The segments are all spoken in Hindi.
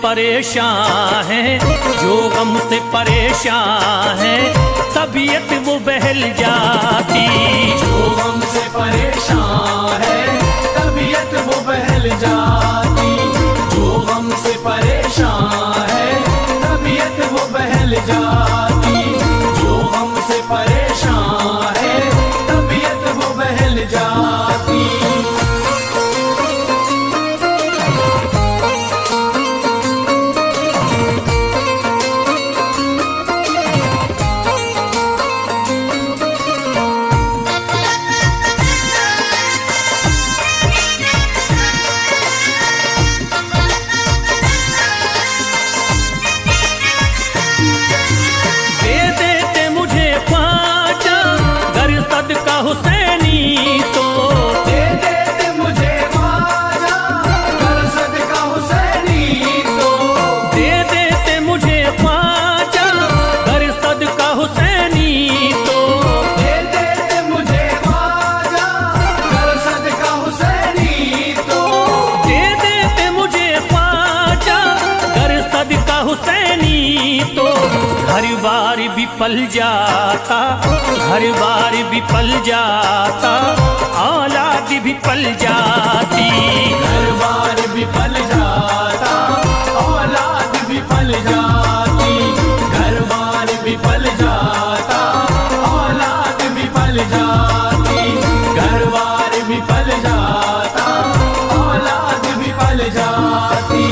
परेशान है, जो गम से परेशान है, तबीयत वो बहल जाती। जो गम से परेशान है, तबीयत वो बहल जाती। जो गम से परेशान है, तबीयत वो बहल जाती। जो गम से परेशान है, तबीयत वो बहल जाती। हुसैनी तो दे देते मुझे ख्वाजा, कर सदका हुसैनी तो दे देते मुझे ख्वाजा, कर सदका हुसैनी तो दे देते मुझे ख्वाजा, कर सदका हुसैनी तो दे देते मुझे ख्वाजा, कर सदका हुसैनी तो हर बार भी पल जाता, हर बार भी पल जाता, औलाद भी पल जाती। हर बार भी पल जाता, औलाद भी पल जाती। घर बार भी पल जाता, औलाद भी पल जाती। घर बार भी पल जाता, औलाद भी पल जाती।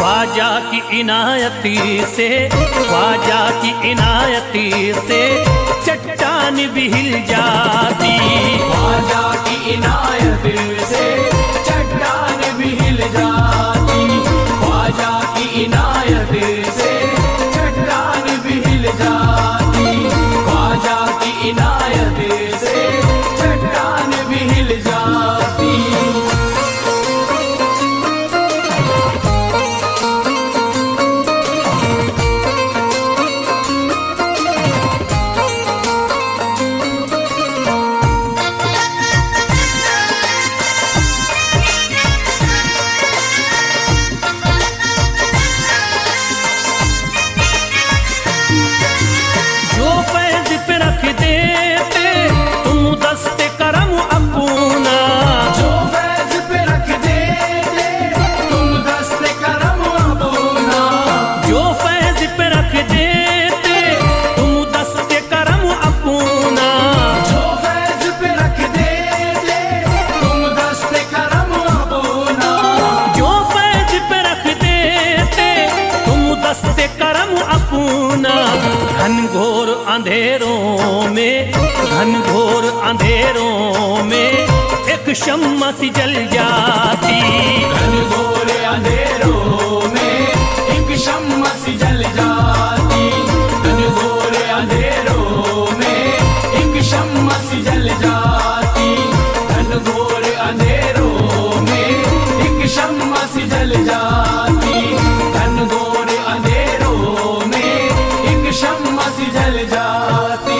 ख्वाजा की इनायती से, ख्वाजा की इनायती से चट्टान भी हिल जाती। ख्वाजा की इनायत से चट्टान भी हिल जाती। ख्वाजा की इनायत से चट्टान भी हिल जाती। ख्वाजा की इनायत से चट्टान भी हिल जाती। घनघोर अंधेरों में, घनघोर अंधेरों में एक शम्मा सी जल जाती। घनघोर अंधेरों में एक शम्मा सी जल जाती। घनघोर अंधेरों में एक शम्मा सी जल जाती। घनघोर अंधेरों में एक शम्मा सी जल जाती। घनघोर अंधेरों में एक शम्मा सी जल जाती।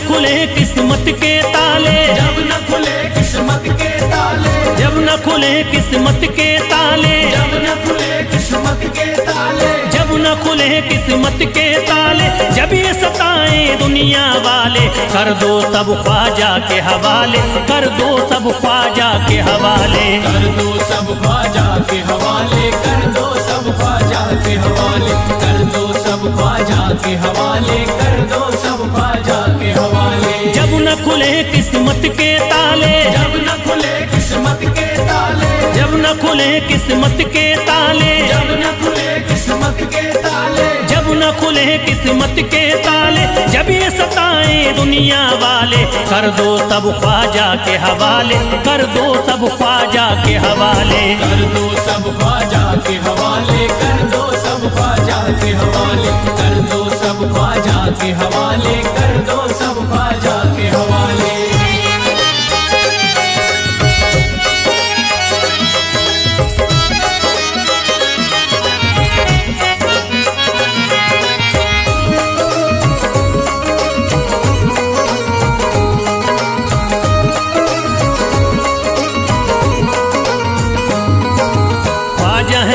खुले किस्मत के ताले, जब न खुले किस्मत के ताले, जब न खुले किस्मत के ताले, जब न खुले किस्मत के ताले, जब न खुले किस्मत के ताले, जब ये सताएं दुनिया वाले, कर दो सब ख्वाजा के हवाले, कर दो सब ख्वाजा के हवाले, कर दो सब ख्वाजा के हवाले, कर दो सब ख्वाजा के हवाले, कर दो सब ख्वाजा के हवाले, कर दो सब ख्वाजा के हवाले। जब न खुले किस्मत के ताले, जब न खुले किस्मत के ताले, जब न खुले किस्मत के ताले, जब न खुले किस्मत के ताले, जब न खुले किस्मत के ताले, जब ये सताएं दुनिया वाले, कर दो सब ख्वाजा के हवाले, कर दो सब ख्वाजा के हवाले, कर दो सब ख्वाजा के हवाले, कर दो सब ख्वाजा के हवाले, कर दो सब ख्वाजा के हवाले, कर दो सब ख्वाजा के हवाले।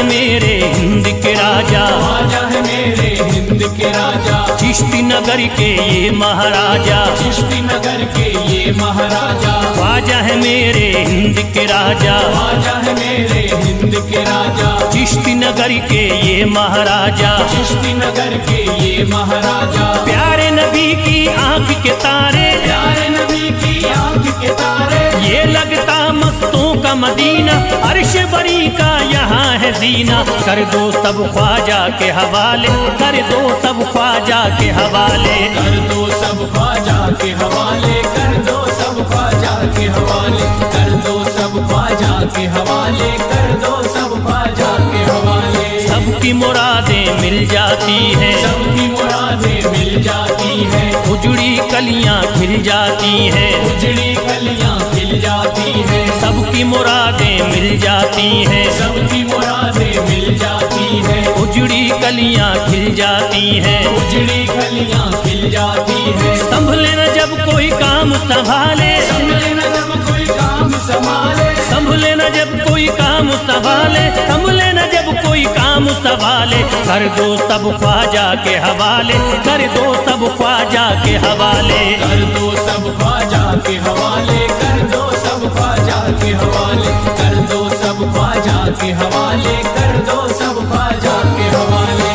मेरे हिंद के राजा, ख्वाजा है मेरे हिंद के राजा, चिश्ती नगर के ये महाराजा, चिश्ती नगर के ये महाराजा, ख्वाजा है मेरे हिंद के राजा, ख्वाजा है मेरे हिंद के राजा, चिश्ती नगर के ये महाराजा, चिश्ती नगर के ये महाराजा, प्यारे नबी की आंख के तारे, प्यारे नबी की आंख के तारे, ये लगता मस्तों का मदीना, अर्श बरी का यहाँ है जीना, कर दो सब ख्वाजा के हवाले, कर दो सब ख्वाजा के हवाले, कर दो सब ख्वाजा के हवाले, कर दो सब ख्वाजा के हवाले, कर दो सब ख्वाजा के हवाले, कर दो सब ख्वाजा के हवाले। सबकी मुरादें मिल जाती हैं, सबकी मुरादें मिल जाती हैं, उजड़ी कलियां खिल जाती हैं, उजड़ी कलियां खिल जाती हैं, सबकी मुरादें मिल जाती हैं, सबकी मुरादें मिल जाती हैं, उजड़ी कलियां खिल जाती हैं, उजड़ी कलियां खिल जाती हैं। संभले न जब कोई काम संभाले, संभले न जब कोई काम संभाले, संभले न जब कोई काम संभाले, संभले न जब कोई काम संभाले, कर दो सब ख्वाजा के हवाले, कर दो सब ख्वाजा के हवाले, कर दो सब ख्वाजा के हवाले, कर दो सब ख्वाजा के हवाले, कर दो सब ख्वाजा के हवाले, कर दो सब ख्वाजा के हवाले।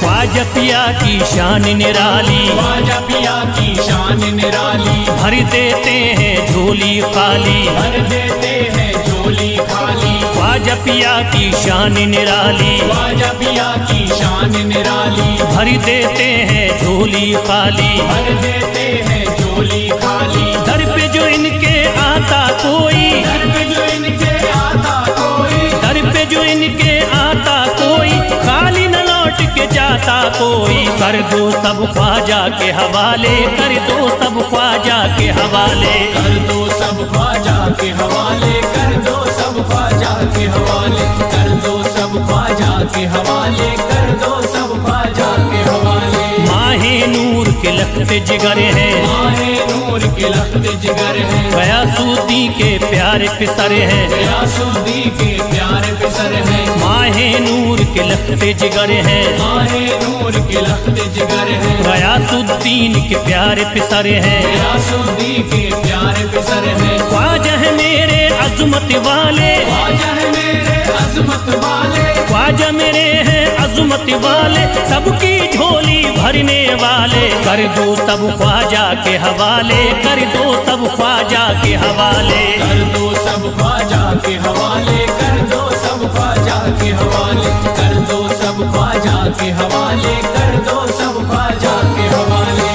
ख्वाजा पिया की शान निराली, ख्वाजा पिया की शान निराली, भर देते हैं झोली खाली, भर देते हैं झोली खाली, ख्वाजा पिया की शान निराली, ख्वाजा पिया की शान निराली, भर देते हैं झोली खाली, भर देते हैं झोली खाली, दर पे जो इनके आता कोई, दर पे जो इनके आता कोई, दर पे जो इनके आता कोई, खाली न लौट के जाता कोई, कर दो सब ख्वाजा के हवाले, कर दो सब ख्वाजा के हवाले, कर दो सब ख्वाजा के हवाले, कर दो सब ख्वाजा के हवाले, कर दो सब ख्वाजा के हवाले, कर दो सब ख्वाजा के हवाले। माहे नूर के लखते जिगर हैं, माहे नूर के लखते जिगर हैं, गयासुद्दी के प्यारे पिसर हैं, गयासुद्दी के प्यारे पिसर हैं, माहे नूर के लखते जिगर हैं, माहे नूर के लखते जिगर हैं, गयासुद्दीन के प्यारे पिसर हैं, गयासुद्दी के प्यारे पिसर हैं। ख्वाजा है मेरे अज़मत वाले, ख्वाजा है मेरे अज़मत वाले, ख्वाजा मेरे हैं अज़मत वाले, सबकी झोली भरने वाले, कर दो सब ख्वाजा के हवाले, कर दो सब ख्वाजा के हवाले, कर दो सब ख्वाजा के हवाले, कर दो सब ख्वाजा के हवाले, कर दो सब ख्वाजा के हवाले, कर दो सब ख्वाजा के हवाले।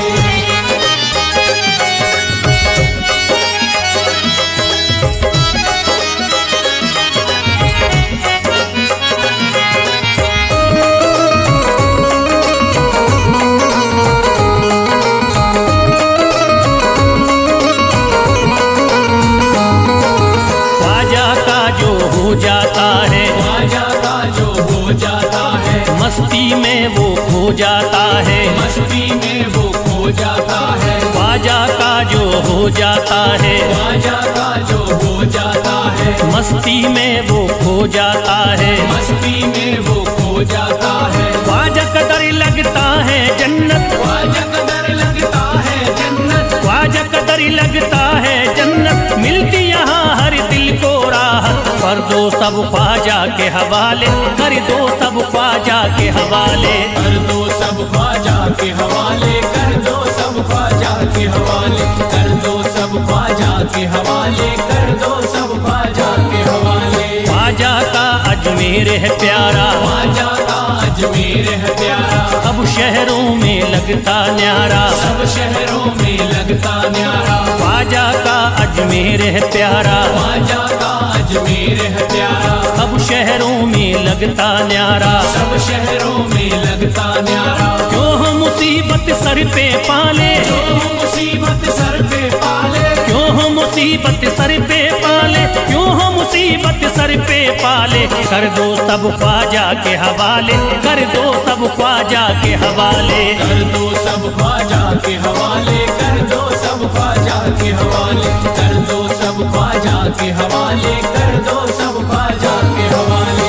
जाता है, मस्ती में वो खो जाता है, ख्वाजा का जो हो जाता है, ख्वाजा का जो हो जाता है, मस्ती में वो खो जाता है, मस्ती में वो खो जाता है, ख्वाजा कदर लगता है जन्नत, ख्वाजा कदर लगता है जन्नत, ख्वाजा कदर लगता है जन्नत, मिलती यहाँ हर दिल को राहत, कर दो सब ख्वाजा के हवाले, कर दो सब ख्वाजा के हवाले, कर दो सब ख्वाजा के हवाले, कर दो सब ख्वाजा के हवाले, कर दो सब ख्वाजा के हवाले, कर दो सब ख्वाजा के हवाले। ख्वाजा का अजमेर है प्यारा, ख्वाजा का अजमेर है प्यारा, सब शहरों में लगता न्यारा, सब शहरों में लगता न्यारा, ख्वाजा का अजमेर है प्यारा, ख्वाजा का अजमेर है प्यारा, सब शहरों में लगता न्यारा, सब शहरों में लगता न्यारा, क्यों हम मुसीबत सर पे पाले, जो मुसीबत सर पे पाले, क्यों हम मुसीबत सर पे पाले, क्यों हम मुसीबत सर पे पाले, कर दो सब ख्वाजा के हवाले, कर दो सब ख्वाजा के हवाले, कर दो सब ख्वाजा के हवाले, कर दो सब ख्वाजा के हवाले, कर दो सब ख्वाजा के हवाले, कर दो सब ख्वाजा के हवाले।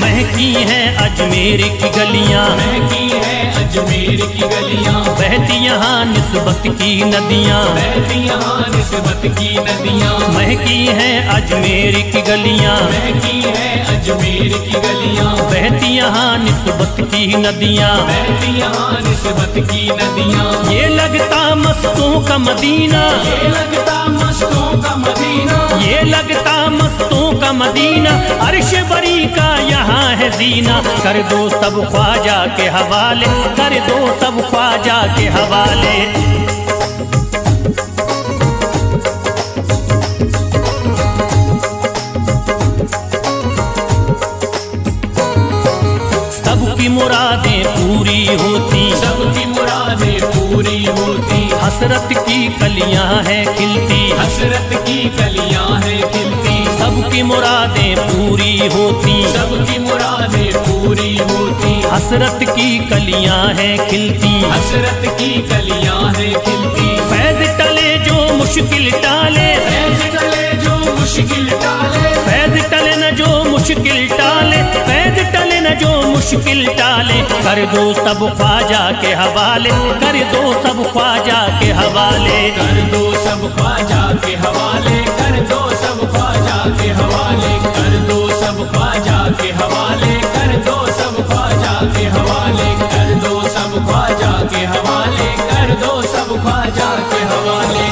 महकी हैं अजमेर की गलियां, महकी है अजमेर की गलियां, बहती यहाँ निस्बत की नदियां, बहती यहाँ निस्बत की नदियां, महकी हैं अजमेर की गलियां, महकी है अजमेर की गलियां, बहती यहाँ निस्बत की नदियां, बहती यहाँ निस्बत की नदियां, ये लगता मस्तों का मदीना, ये लगता मस्तों का मदीना, ये लगता मस्तों का मदीना, अर्श बरी का यहाँ है जीना, कर दो सब ख्वाजा के हवाले, कर दो सब ख्वाजा के हवाले। सबकी मुरादें पूरी होती, सबकी मुरादें पूरी होती, हसरत की कलियां हैं खिलती, हसरत की कलियां हैं खिलती, सबकी मुरादें पूरी होती, सबकी मुरादें पूरी होती, हसरत की कलियां हैं खिलती, हसरत की कलियां हैं खिलती, फैज टले जो मुश्किल टाले, फैज टले जो मुश्किल टाले, फैज टले न जो मुश्किल टाले, फैज टले न जो मुश्किल टाले, कर दो सब ख्वाजा के हवाले, कर दो सब ख्वाजा के हवाले, कर दो सब ख्वाजा के हवाले, कर दो सब ख्वाजा के हवाले, कर दो सब ख्वाजा के हवाले, कर दो सब ख्वाजा के हवाले, कर दो सब ख्वाजा के हवाले, कर दो सब ख्वाजा के हवाले।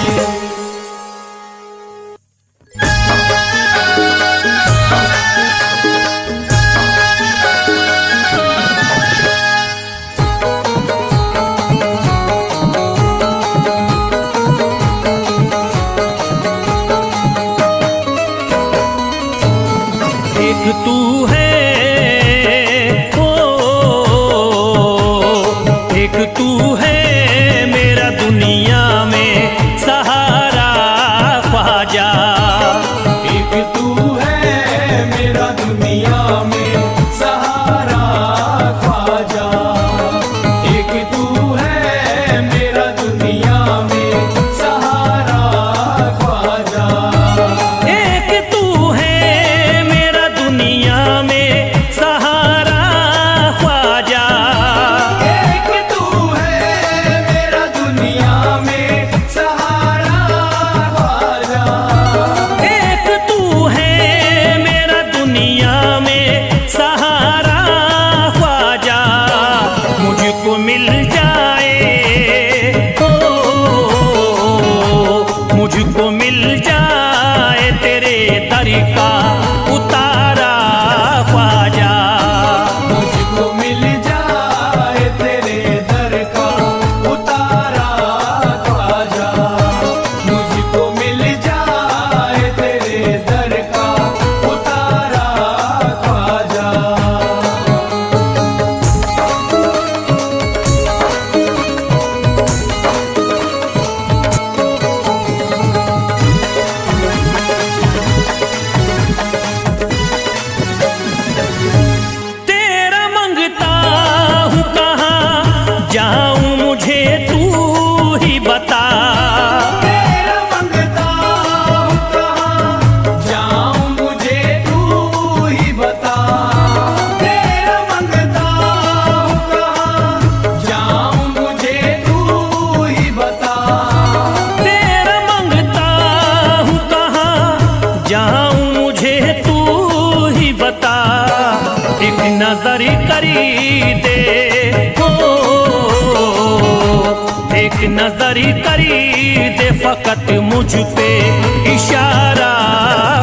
एक तू है ओ, एक तू है मेरा दुनिया में सहारा ख्वाजा, एक तू है मेरा दुनिया में सहारा ख्वाजा, एक तू है मेरा दुनिया में सहारा ख्वाजा, एक तू है मेरा दुनिया में सहारा ख्वाजा, एक तू है मेरा दुनिया में सहारा ख्वाजा, एक तू है मेरा दुनिया में सहारा ख्वाजा, मुझको मिल जाए ओ, मुझको मिल जाए तेरे दर का उतारा ख्वाजा, मुझको मिल जाए तेरे दर का उतारा ख्वाजा, नजर करी दे हो, एक नजर करी दे फकत मुझ पे इशारा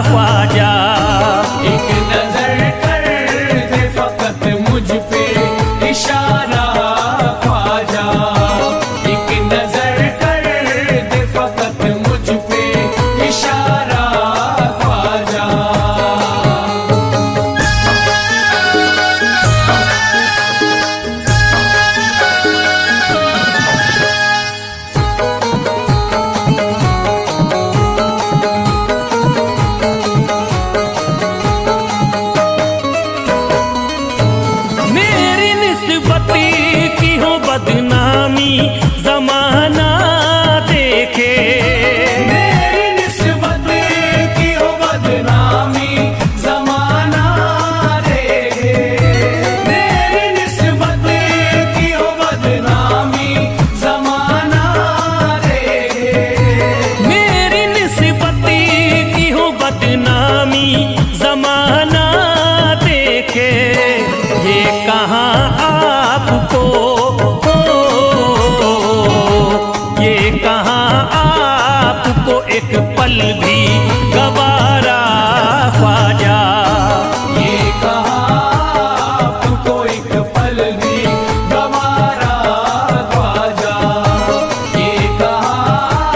ख्वाजा। एक नजर कर दे फकत मुझ पे इशारा ख्वाजा। एक नजर कर दे फकत मुझ पे इशारा ख्वाजा। मेरी निस्बती की हो बदनामी जमाना देखे, मेरी निस्बत की हो बदनामी जमाना देखे। मेरी निस्बत की हो बदनामी जमाना देखे। मेरी निस्बती की हो बदनामी जमाना देखे। ये कहाँ आपको हो, ये कहाँ आपको एक पल भी गवारा ख्वाजा। ये कहाँ आपको एक पल भी गवारा ख्वाजा। ये कहाँ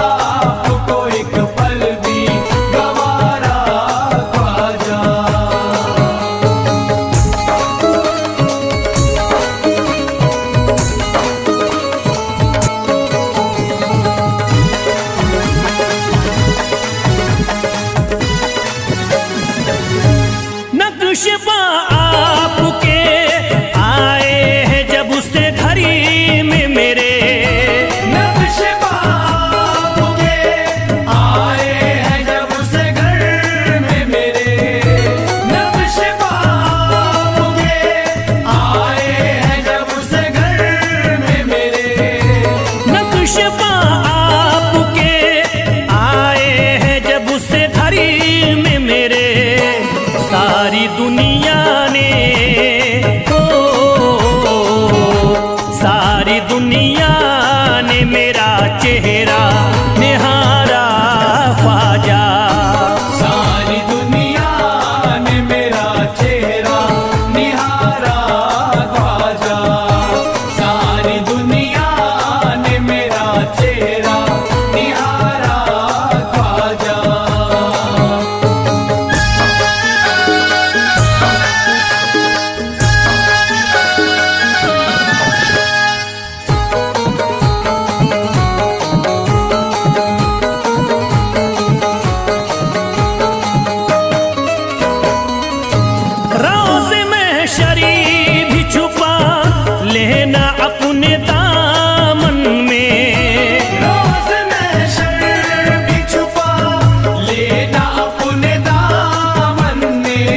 आपको एक पल भी गवारा ख्वाजा। नक्शबा आपके आए हैं जब उससे घड़ी में मेरे, नक्शबा आपके आए हैं जब उस घर में मेरे। नक्शबा आपके आए हैं जब उस घर में मेरे। नक्शबा आपके आए हैं जब उससे घड़ी में मेरे। सारी दुनिया ने हो, सारी दुनिया ने मेरा चेहरा निहारा ख्वाजा। सारी दुनिया ने मेरा चेहरा निहारा ख्वाजा। सारी दुनिया ने मेरा चेहरा निहारा ख्वाजा। रोज़ में शरीफ भी छुपा लेना अपने दामन में। रोज़ में शर भी छुपा लेना अपने दामन में।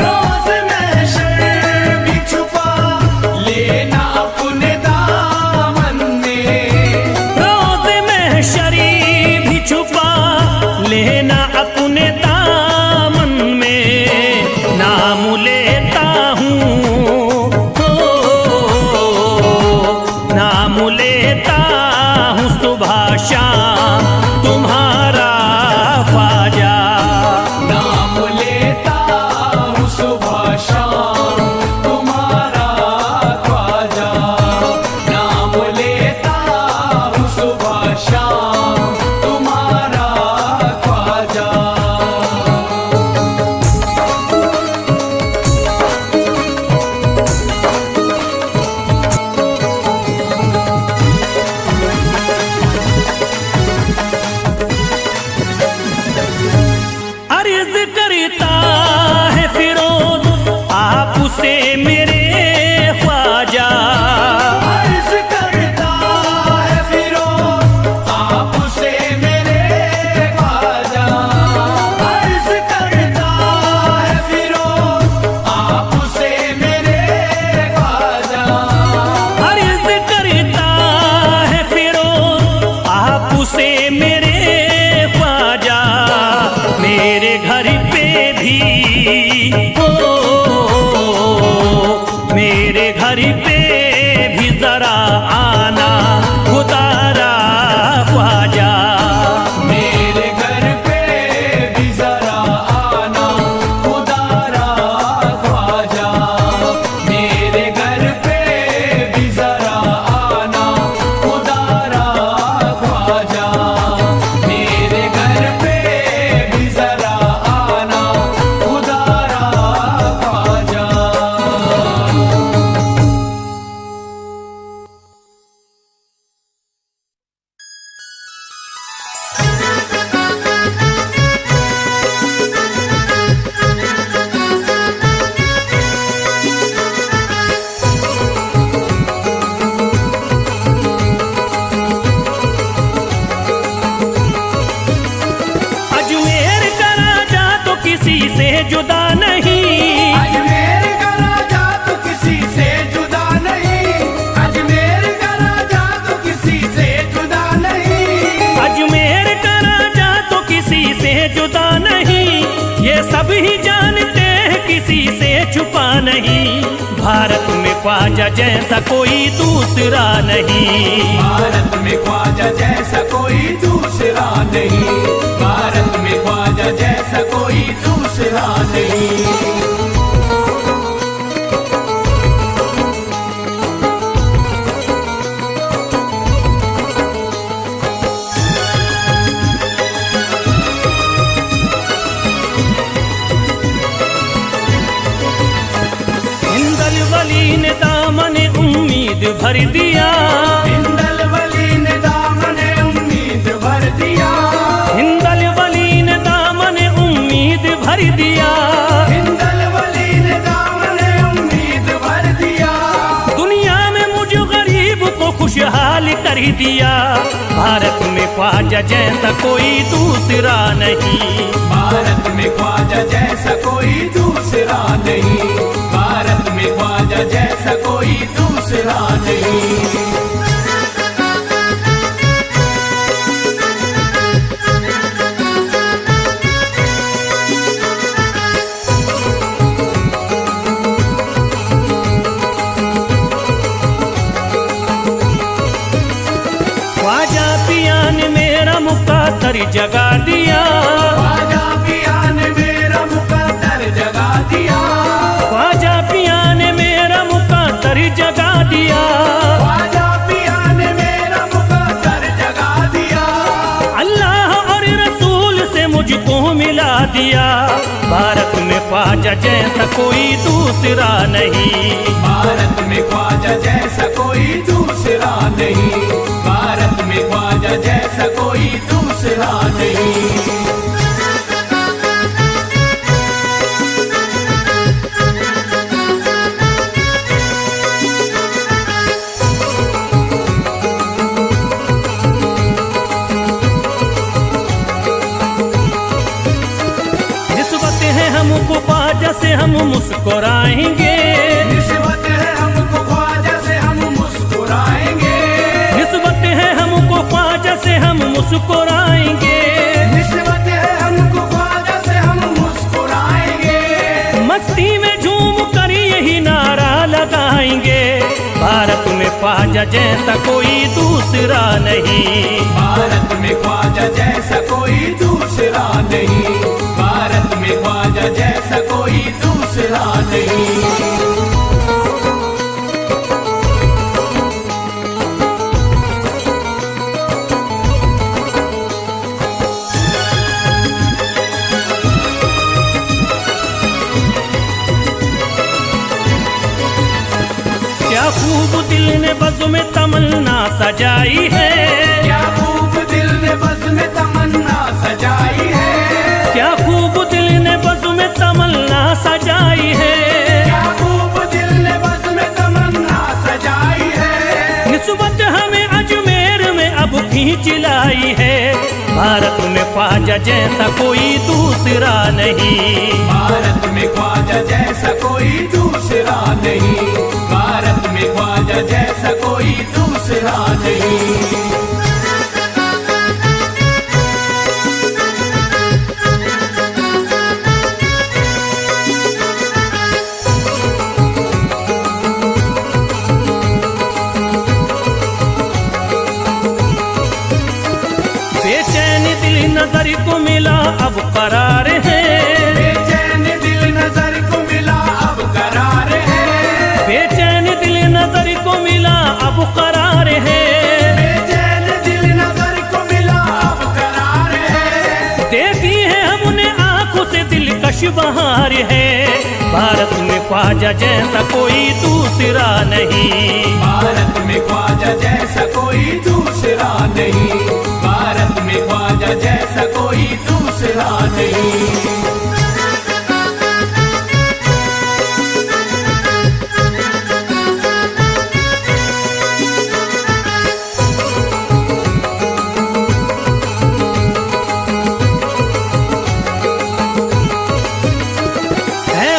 रोज़ में शर भी छुपा लेना अपने दामन में। रोज़ में शरीफ भी छुपा लेना अपने दामन में। नाम लेता हूँ हो, नाम लेता हूँ सुबह शाम तुम्हारा ख्वाजा। नाम लेता हूँ सुबह शाम तुम्हारा ख्वाजा। नाम लेता हूँ सुबह शाम तुम्हारा ख्वाजा। अर्ज करता है फिरोज आपसे मेरे ख्वाजा। अर्ज करता है फिरोज आपसे मेरे ख्वाजा। अर्ज करता है फिरोज आपसे मेरे ख्वाजा। अर्ज करता है फिरोज आपसे मेरे ख्वाजा। मेरे घर पे भी हो घर पे भी जरा आना खुदारा ख्वाजा। मेरे घर पे भी जरा आना खुदारा ख्वाजा। मेरे घर पे भी जरा आना खुदारा ख्वाजा। मेरे घर पे भी जरा आना खुदारा ख्वाजा। अजमेर का राजा तो किसी से जुदा नहीं। अजमेर का राजा तो किसी से जुदा नहीं। अजमेर का राजा तो किसी से जुदा नहीं। अजमेर का राजा तो किसी से जुदा नहीं, ये सब ही जानते हैं किसी से छुपा नहीं। भारत में ख्वाजा जैसा कोई दूसरा नहीं। भारत में ख्वाजा जैसा कोई दूसरा नहीं। भारत में ख्वाजा जैसा कोई दूसरा नहीं। हिंदल वली ने दामन उम्मीद भर दिया। हिंदल वली ने दामन उम्मीद भर दिया। हिंदल वली ने दामन उम्मीद भर दिया। हिंदल वली ने दामन उम्मीद भर दिया। दुनिया में मुझ गरीब को खुशहाल कर दिया। भारत में ख्वाजा जैसा कोई दूसरा नहीं। भारत में ख्वाजा जैसा कोई दूसरा नहीं। भारत में ख्वाजा जैसा कोई दूसरा नहीं। ख्वाजा पिया ने मेरा मुकद्दर जगा दिया। ख्वाजा पिया ने मेरा मुकद्दर जगा दिया। ख्वाजा पिया ने मेरा मुकद्दर जगा दिया। ख्वाजा पिया ने मेरा मुकद्दर जगा दिया। अल्लाह और रसूल से मुझको मिला दिया। भारत में ख्वाजा जैसा कोई दूसरा नहीं। भारत में ख्वाजा जैसा कोई दूसरा नहीं। भारत में ख्वाजा जैसा कोई दूसरा नहीं। निस्बत है हमको ख्वाजा से हम मुस्कुराएंगे। निस्बत है हमको ख्वाजा से हम मुस्कुराएंगे। निस्बत है हमको ख्वाजा से हम मुस्कुराएंगे। निस्बत है हमको ख्वाजा से हम मुस्कुराएंगे। मस्ती में झूम कर यही नारा लगाएंगे। भारत में ख्वाजा जैसा कोई दूसरा नहीं। भारत में ख्वाजा जैसा कोई दूसरा नहीं। भारत में ख्वाजा जैसा कोई दूसरा नहीं। क्या खूब दिल ने बज़्म में तमन्ना सजाई है। क्या खूब दिल ने बज़्म में तमन्ना सजाई है। क्या खूब दिल ने बज़्म में तमन्ना सजाई है। क्या खूब दिल ने बज़्म में तमन्ना सजाई है। निस्बत हमें अजमेर में अब खींच लाई है। भारत में ख्वाजा जैसा कोई दूसरा नहीं। भारत में ख्वाजा जैसा कोई दूसरा नहीं। भारत में ख्वाजा जैसा कोई दूसरा नहीं। करार है। बेचैन दिल नजर को मिला अब करार है। बेचैन दिल नजर को मिला अब करार है। बेचैन दिल नजर को मिला अब करार है। देखी है हमने आंखों से दिलकश बहार है। भारत में ख्वाजा जैसा कोई दूसरा नहीं। भारत में ख्वाजा जैसा कोई दूसरा नहीं। भारत में ख्वाजा जैसा कोई दूसरा नहीं।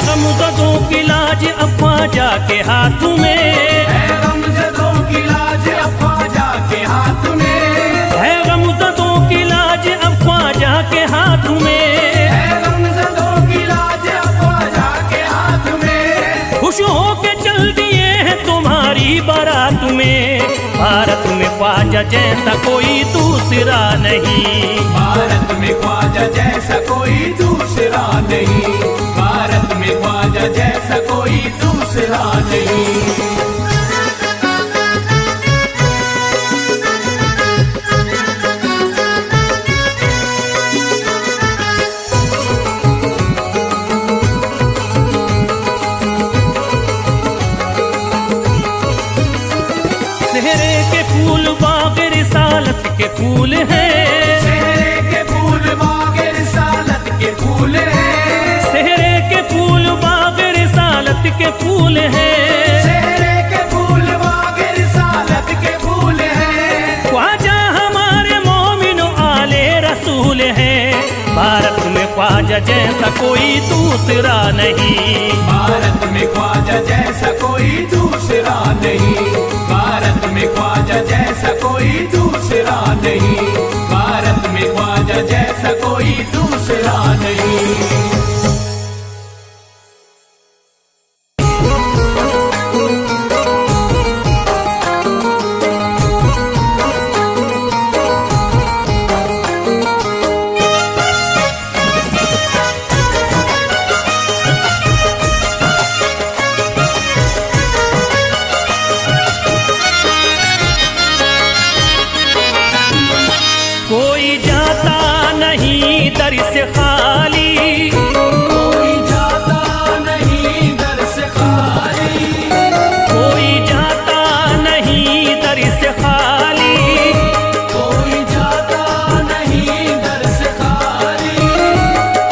गमज़दों की लाज अब ख्वाजा के हाथ में है। गमज़दों की लाज अब ख्वाजा के हाथ में है। गमज़दों की लाज अब ख्वाजा के हाथ में है। गमज़दों की लाज अब ख्वाजा के हाथ में। खुश होके चल दिए हैं तुम्हारी बारात में। भारत में ख्वाजा जैसा कोई दूसरा नहीं। भारत में ख्वाजा जैसा कोई दूसरा नहीं। भारत में ख्वाजा जैसा कोई दूसरा नहीं। सेहरे के फूल बाग रिसालत के फूल हैं। सेहरे के फूल बाग रिसालत के फूल हैं। सेहरे के फूल बाग रिसालत के फूल हैं। सेहरे के फूल बाग रिसालत के फूल हैं। ख्वाजा हमारे मोमिन आले रसूल हैं। भारत में ख्वाजा जैसा कोई दूसरा नहीं। भारत में ख्वाजा जैसा कोई दूसरा नहीं। भारत में ख्वाजा जैसा कोई दूसरा नहीं। भारत में ख्वाजा जैसा कोई दूसरा नहीं। कोई जाता नहीं दर से खाली। कोई जाता नहीं दर से खाली। कोई जाता नहीं दर से खाली। कोई जाता नहीं दर से खाली।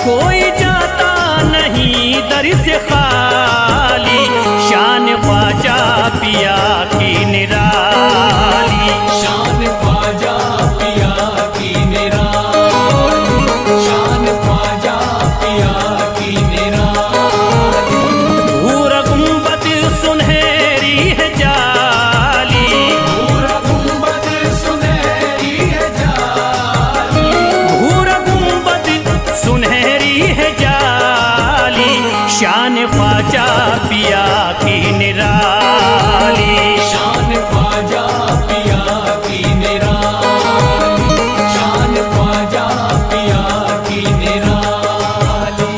कोई जाता नहीं दर से खाली। शान ख्वाजा पिया की निराली। शान ख्वाजा पिया की निराली। शान ख्वाजा पिया की निराली। भूरा गुंबद सुनहरी है जाली। भूरा गुंबद सुनहरी है जाली। भूरा गुंबद सुनहरी है जाली। शान ख्वाजा पिया की निराली। शान ख्वाजा पिया की निराली। शान ख्वाजा पिया की निराली।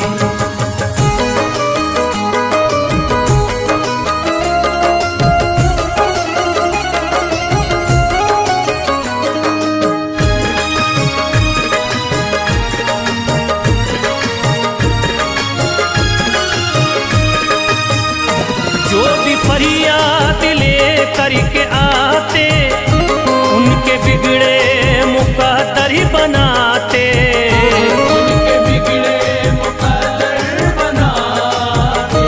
जो भी फरियाद ले करके आते उनके बिगड़े मुकद्दर बनाते। उनके बिगड़े मुकद्दर बनाते।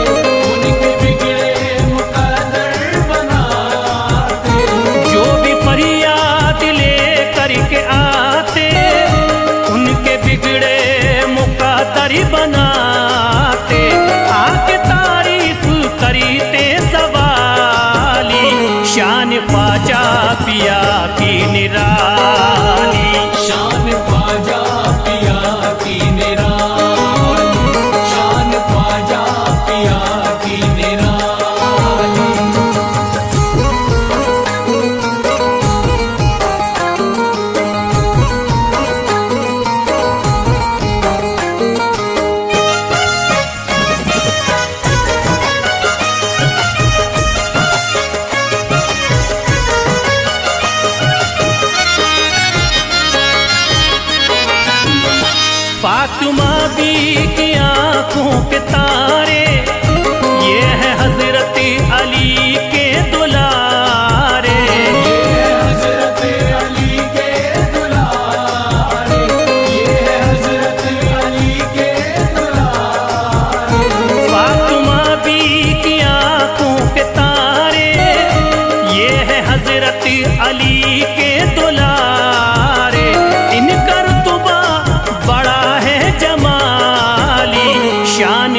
उनके बिगड़े मुकद्दर बनाते। जो भी फरियाद ले करके आते उनके बिगड़े मुकद्दर बनाते। आके तारीफ करते सवाली। शान ख्वाजा पिया की निराली। शान ख्वाजा पिया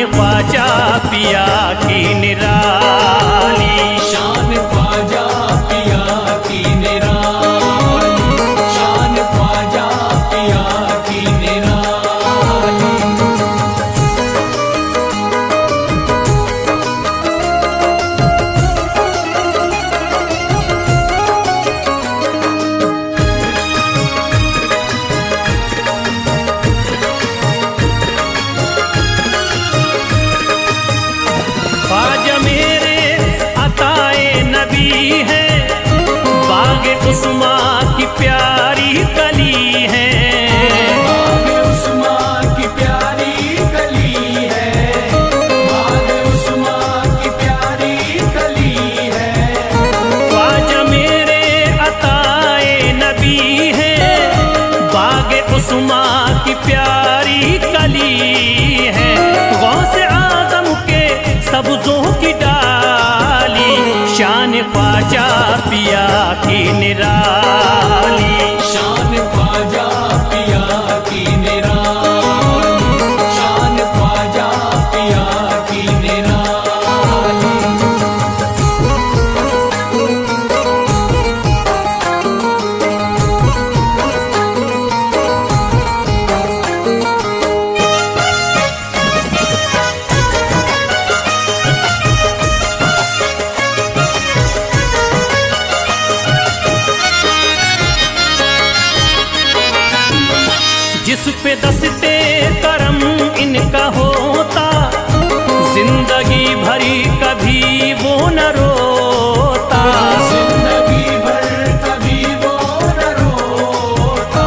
ख्वाजा पिया की निराली। शान ख्वाजा पिया की निराली, शान ख्वाजा पिया की निराली। ख्वाजा मेरे अताए नबी है, बाग उस्मा की प्यारी कली है। बाग उस्मा की प्यारी कली है, बाग उस्मा की प्यारी कली है। ख्वाजा मेरे अताए नबी है, बाग उस्मा की प्यारी कली है। गौसे आदम के सब्जों की डाली, शान ख्वाजा पिया की निराली। शान ख्वाजा पिया की निराली, शान ख्वाजा पिया की निराली। जिस पे दस्ते करम इनका होता, जिंदगी भरी कभी वो न रोता। जिंदगी भर कभी वो न रोता,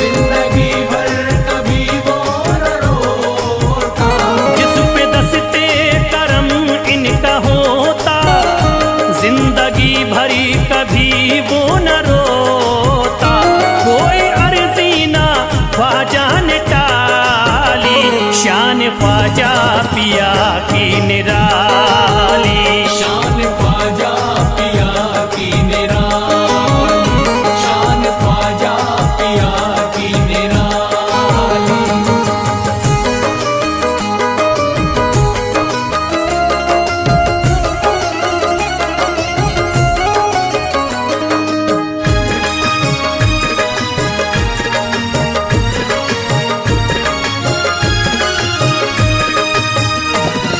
जिंदगी भर कभी वो न रोता। जिस पे दस्ते करम इनका होता, जिंदगी भरी कभी वो न रोता। कोई अर्जी ना ख्वाजा ने टाली, शान ख्वाजा पिया की निराली। शान ख्वाजा पिया की निराली, शान ख्वाजा पिया की निराली।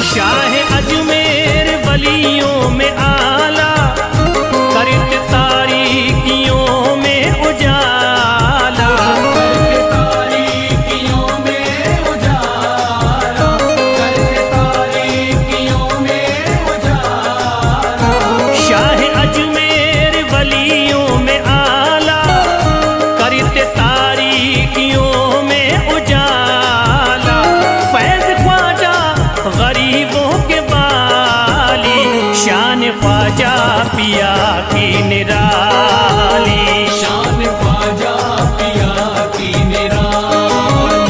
शाह अजमेर वलियों में आला, करत तारीकियों में उजाला। करके तारीकियों में उजाला, करके तारीकियों में उजाला। शाह अजमेर वलियों में आला, करत तारीकियों में उजाला। फैज ख्वाजा गरीबों के बाली, शान ख्वाजा पिया की निराली। शान ख्वाजा पिया की निराली,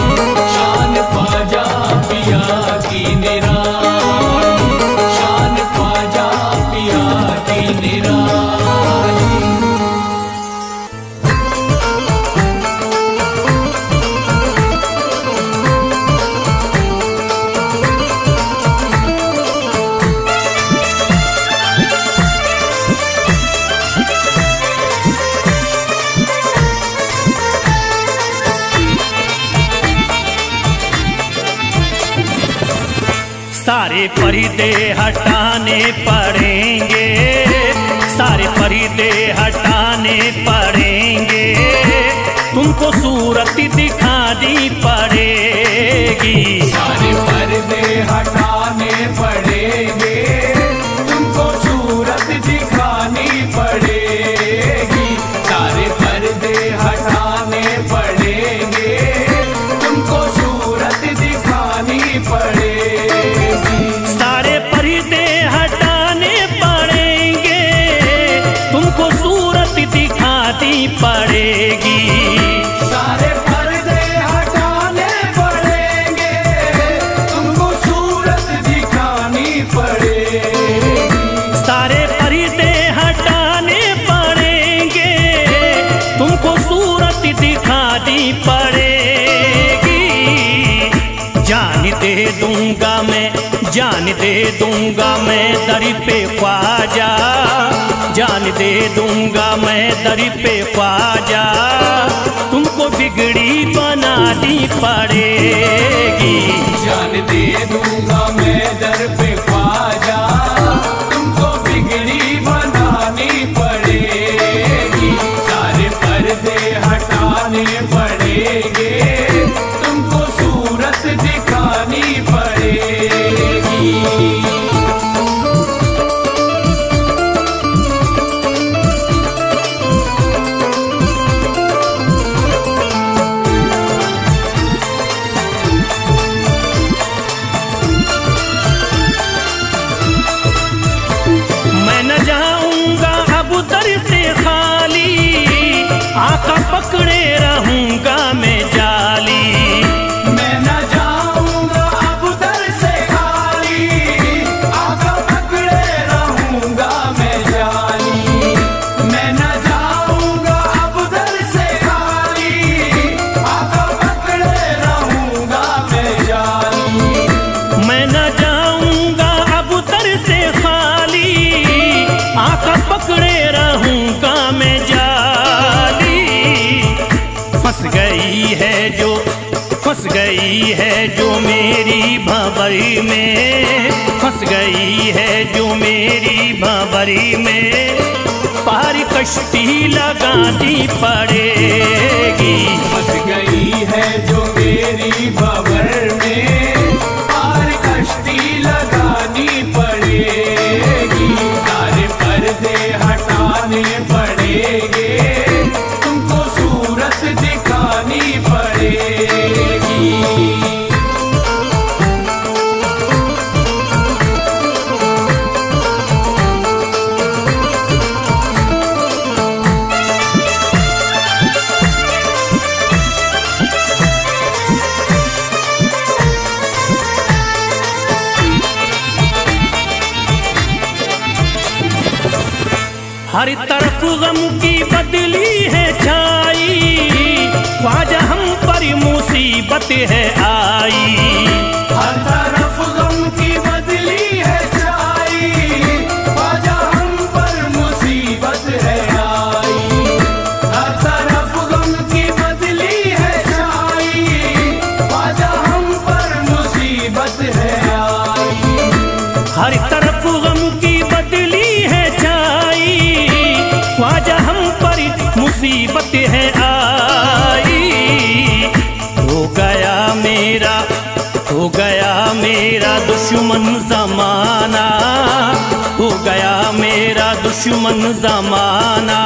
शान ख्वाजा पिया की निराली, शान ख्वाजा पिया की निराली। सारे पर्दे हटाने पड़ेंगे, सारे पर्दे हटाने पड़ेंगे। तुमको सूरत दिखानी पड़ेगी। सारे पर्दे हटाने पड़ेंगे, तुमको सूरत दिखानी पड़ेगी। सारे पर्दे हटाने पड़ेंगे, तुमको सूरत दिखानी पड़ेगी। सारे पर्दे हटाने पड़ेंगे, तुमको सूरत दिखानी पड़ेगी। सारे पर्दे हटाने पड़ेंगे, जान दे दूंगा मैं दर पे ख्वाजा, जान दे दूंगा मैं दर पे ख्वाजा, तुमको बिगड़ी बनानी पड़ेगी। जान दे दूंगा मैं दर पे ख्वाजा, तुमको बिगड़ी बनानी पड़ेगी। सारे पर्दे हटाने पड़ेंगे, तुमको सूरत दिखानी पड़ेगी। आका पकड़े रहूंगा मैं जाली, मैं न जाऊंगा अब दर से खाली, आका पकड़े रहूंगा मैं जाली। मैं न जाऊंगा अब दर से खाली, आका पकड़े रहूंगा मैं जाली। मैं न जाऊंगा अब दर से खाली, आका पकड़े रहूंगा मैं जाली। फंस गई है जो मेरी भंवरी में, फंस गई है जो मेरी भंवरी में, पार कश्ती लगानी पड़ेगी। फंस गई है जो मेरी भंवर में, पार कश्ती लगानी पड़ेगी। सारे पर्दे हटाने पड़ेंगे, तुमको सूरत दिखानी पड़ेगी। हर तरफ गम की बदली है छाई, ख्वाजा हम पर मुसीबत है आई। हर तरफ गम की बदली है छाई, ख्वाजा हम पर मुसीबत है आई। हर तरफ गम की बदली है छाई, ख्वाजा हम पर मुसीबत है आई। हर तरफ गम की बदली है छाई, ख्वाजा हम पर मुसीबत है आई। हो गया मेरा दुश्मन जमाना, हो गया मेरा दुश्मन जमाना,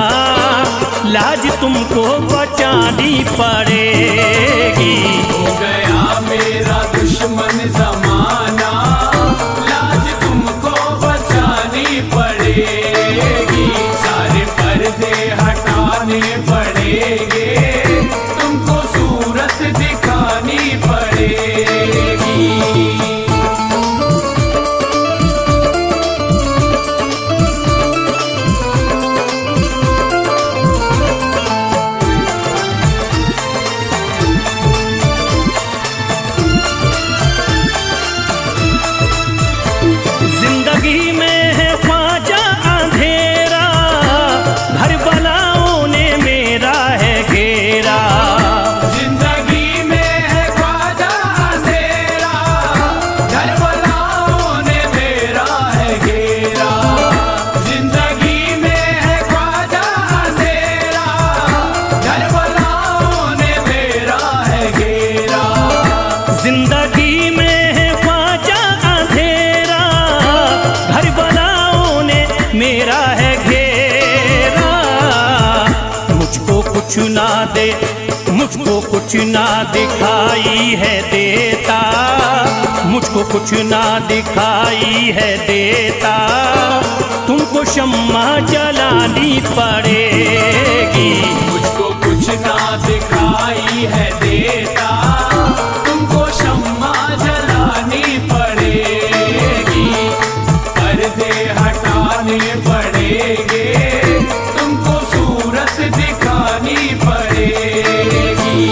लाज तुमको बचानी पड़ेगी। हो गया मेरा दुश्मन जमाना, लाज तुमको बचानी पड़ेगी। सारे पर्दे हटाने पड़ेंगे, तुमको सूरत दिखानी पड़ेगी। जिंदगी में है ख्वाजा अंधेरा, घर बलाओं ने मेरा है घेरा। जिंदगी में है ख्वाजा अंधेरा, घर बलाओं ने मेरा है घेरा। जिंदगी में है ख्वाजा अंधेरा, घर बलाओं ने मेरा है घेरा। जिंदगी में है ख्वाजा अंधेरा, घर बलाओं ने मेरा है घेरा। मुझको कुछ ना दे, मुझको कुछ ना दिखाई है देता, मुझको कुछ ना दिखाई है देता, तुमको शम्मा जलानी पड़ेगी। मुझको कुछ ना दिखाई है देता, तुमको शम्मा जलानी पड़ेगी। पर्दे हटाने पड़ेंगे, तुमको सूरत दिखानी पड़ेगी।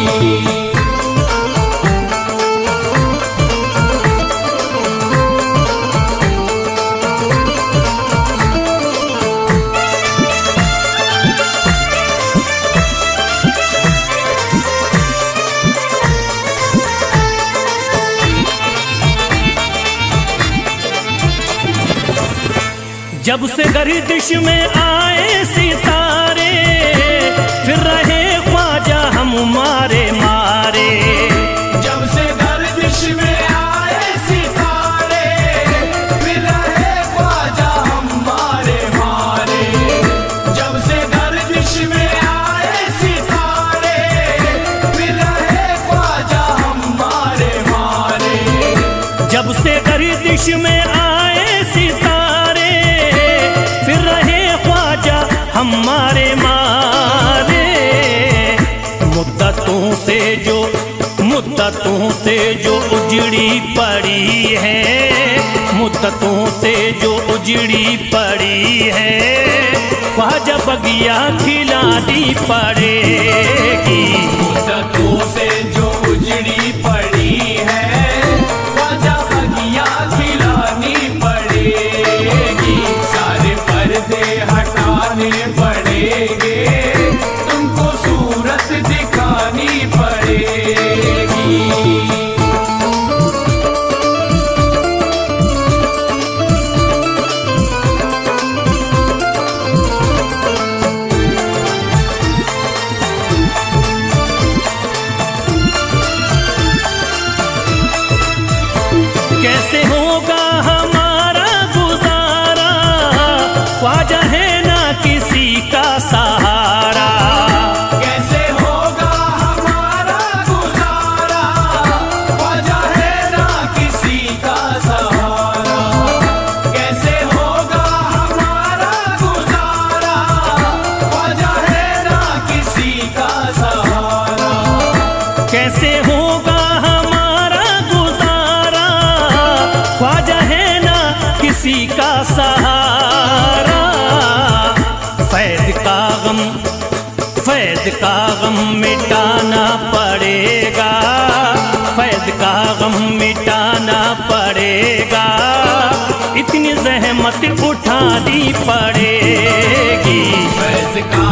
जब से गर्दिश में आए सितारे, फिर रहे ख्वाजा हम मारे मारे। जब से गर्दिश में आए सितारे, फिर रहे ख्वाजा हम मारे मारे। जब से गर्दिश में आए सितारे, फिर रहे ख्वाजा हम मारे मारे। जब से गर्दिश में आए सितारे, फिर रहे ख्वाजा हमारे मारे। मुद्दतों से जो उजड़ी पड़ी है, मुद्दतों से जो उजड़ी पड़ी है, ख्वाजा बगिया खिलानी पड़ेगी। मुद्दतों से जो उजड़ी पड़ी है, ख्वाजा बगिया खिलानी पड़ेगी। सारे पर्दे हटाने पड़ेंगे, तुमको सूरत दिखानी पड़ेगी। कैसे होगा हमारा गुजारा, ख्वाजा है ना किसी का सहारा। कैसे होगा हमारा गुजारा, ख्वाजा है ना किसी का सहारा। कैसे होगा हमारा गुजारा, ख्वाजा है ना किसी का सहारा। कैसे होगा हमारा गुजारा, ख्वाजा है ना किसी का सहारा। फैज़ का गम मिटाना पड़ेगा, फैज़ का गम मिटाना पड़ेगा। इतनी ज़हमत उठानी पड़ेगी। फैज़ का